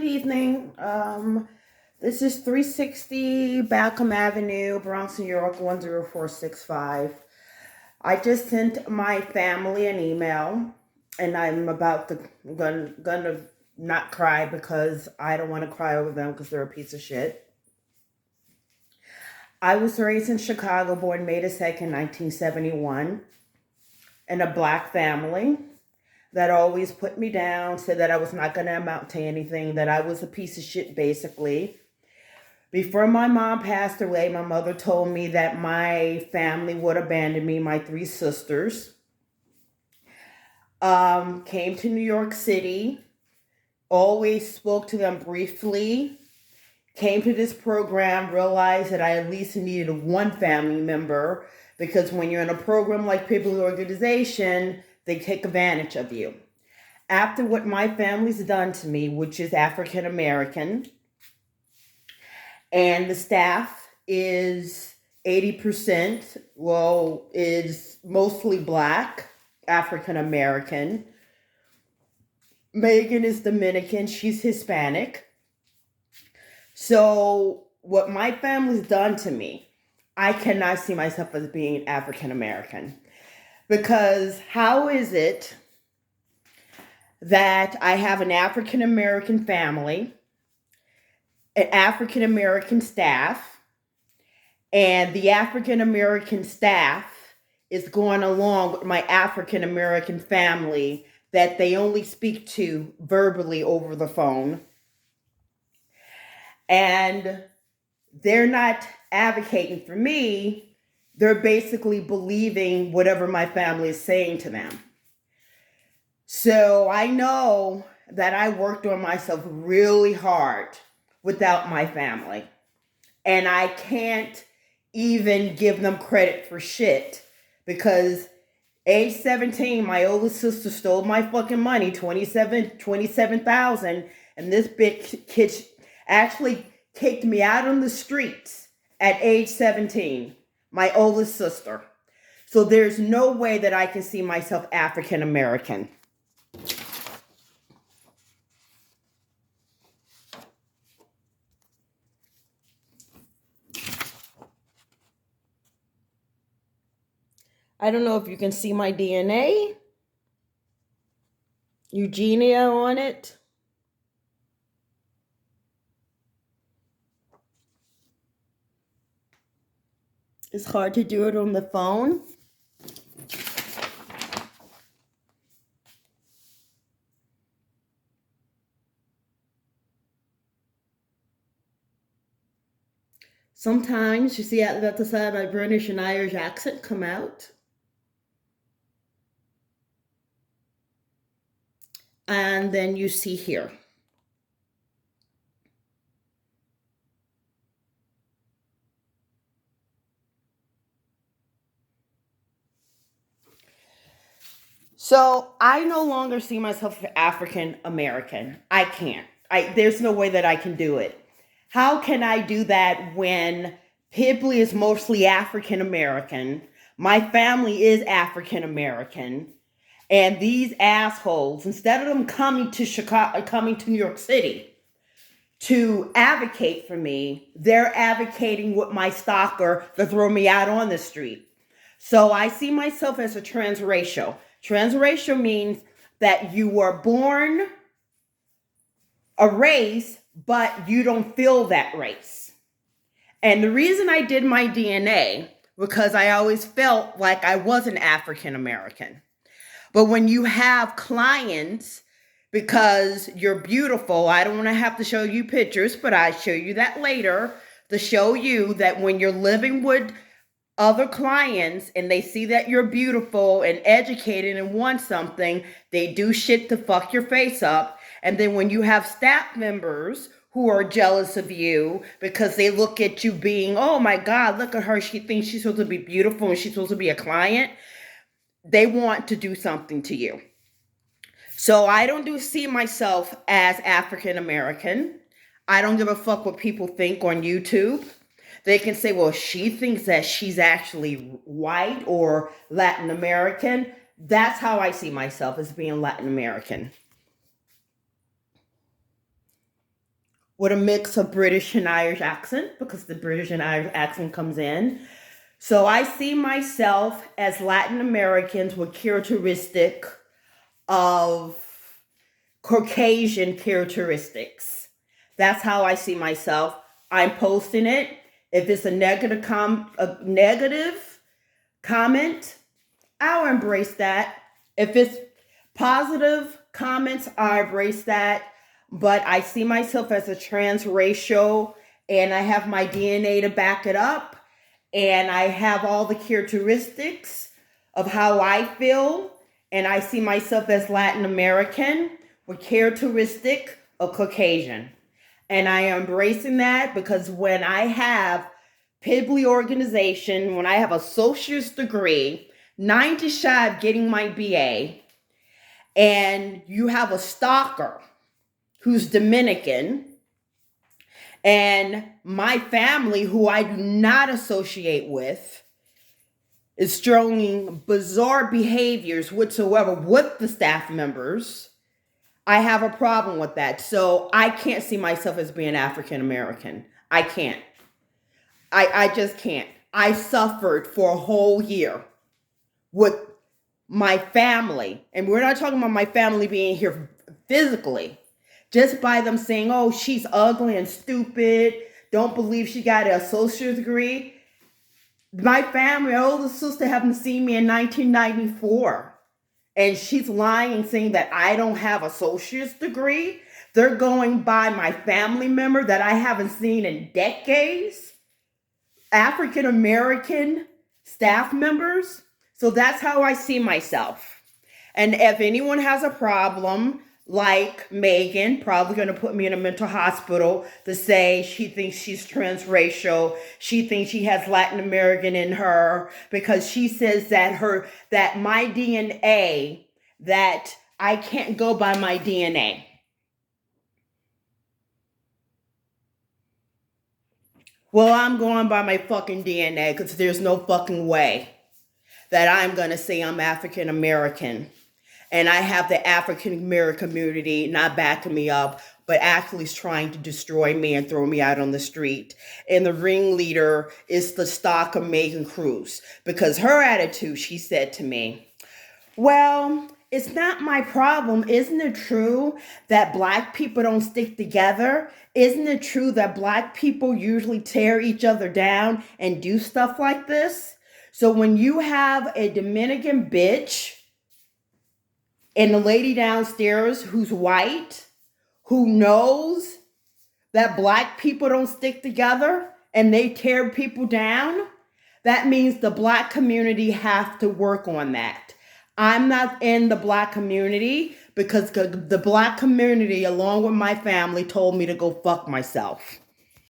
evening. This is 360 Balcom Avenue, Bronx, New York, 10465. I just sent my family an email, and I'm about to gonna not cry because I don't want to cry over them because they're a piece of shit. I was raised in Chicago, born May 2nd, 1971, in a black family that always put me down, said that I was not going to amount to anything, that I was a piece of shit, basically. Before my mom passed away, my mother told me that my family would abandon me, my three sisters. Came to New York City, always spoke to them briefly, came to this program, realized that I at least needed one family member, because when you're in a program like People's Organization, they take advantage of you. After what my family's done to me, which is African American, and the staff is 80%, is mostly black, African American. Megan is Dominican, she's Hispanic. So what my family's done to me, I cannot see myself as being African American. Because how is it that I have an African American family, an African American staff, and the African American staff is going along with my African American family that they only speak to verbally over the phone, and they're not advocating for me. They're basically believing whatever my family is saying to them. So I know that I worked on myself really hard without my family. And I can't even give them credit for shit, because age 17, my oldest sister stole my fucking money, 27,000, and this bitch kid actually kicked me out on the streets at age 17. My oldest sister. So there's no way that I can see myself African American. I don't know if you can see my DNA. Eugenia on it. It's hard to do it on the phone. Sometimes you see at the side my British and Irish accent come out. And then you see here. So I no longer see myself African American. I can't. There's no way that I can do it. How can I do that when Pibley is mostly African American? My family is African American. And these assholes, instead of them coming to New York City to advocate for me, they're advocating with my stalker to throw me out on the street. So I see myself as a transracial. Transracial means that you were born a race, but you don't feel that race. And the reason I did my DNA, because I always felt like I wasn't African American. But when you have clients, because you're beautiful, I don't want to have to show you pictures, but I show you that later, to show you that when you're living with other clients and they see that you're beautiful and educated and want something, they do shit to fuck your face up. And then when you have staff members who are jealous of you because they look at you being, oh my God, look at her, she thinks she's supposed to be beautiful and she's supposed to be a client, they want to do something to you. So I don't see myself as African American. I don't give a fuck what people think on YouTube. They can say, well, she thinks that she's actually white or Latin American. That's how I see myself, as being Latin American. with a mix of British and Irish accent because the British and Irish accent comes in. So I see myself as Latin Americans with characteristic of Caucasian characteristics. That's how I see myself. I'm posting it. If it's a negative comment, I'll embrace that. If it's positive comments, I embrace that. But I see myself as a transracial, and I have my DNA to back it up, and I have all the characteristics of how I feel, and I see myself as Latin American with characteristic of Caucasian. And I am embracing that because when I have Pibley organization, when I have a associate's degree, 90 shy of getting my BA, and you have a stalker who's Dominican, and my family, who I do not associate with, is showing bizarre behaviors whatsoever with the staff members, I have a problem with that. So I can't see myself as being African American. I can't. I just can't. I suffered for a whole year with my family. And we're not talking about my family being here physically. Just by them saying, oh, she's ugly and stupid. Don't believe she got an associate's degree. My family, my older sister, haven't seen me in 1994. And she's lying and saying that I don't have an associate's degree. They're going by my family member that I haven't seen in decades. African American staff members. So that's how I see myself. And if anyone has a problem, like Megan, probably going to put me in a mental hospital to say she thinks she's transracial. She thinks she has Latin American in her because she says that my DNA, that I can't go by my DNA. Well, I'm going by my fucking DNA because there's no fucking way that I'm going to say I'm African American. And I have the African American community not backing me up, but actually is trying to destroy me and throw me out on the street. And the ringleader is the stalker Megan Cruz. Because her attitude, she said to me, well, it's not my problem. Isn't it true that Black people don't stick together? Isn't it true that Black people usually tear each other down and do stuff like this? So when you have a Dominican bitch and the lady downstairs who's white, who knows that Black people don't stick together and they tear people down, that means the Black community have to work on that. I'm not in the Black community because the Black community, along with my family, told me to go fuck myself.